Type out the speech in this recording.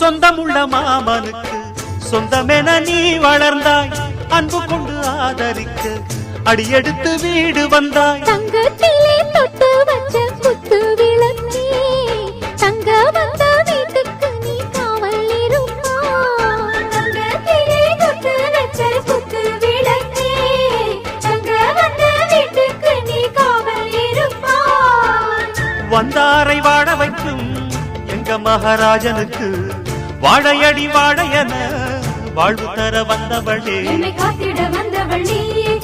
சொந்தமுள்ள மாமனுக்கு சொந்தமென நீ வளர்ந்தாய் அன்பு கொண்டு ஆதரிக்க அடியெடுத்து வீடு வந்தாய் தங்கத்திலே தொட்டு வச்ச குத்து விளக்கே தங்க வந்த வீட்டுக்கு நீ காவல் இருப்பாய் தங்கத்திலே தொட்டு வச்ச குத்து விளக்கே தங்க வந்த வீட்டுக்கு நீ காவல் இருப்பாய் வந்தாரை வாழ வைக்கும் எங்க மகாராஜனுக்கு வாழையடி வாழையன வாழ்வு தர வந்தவளே என்னை காத்திட வந்தவள் நீயே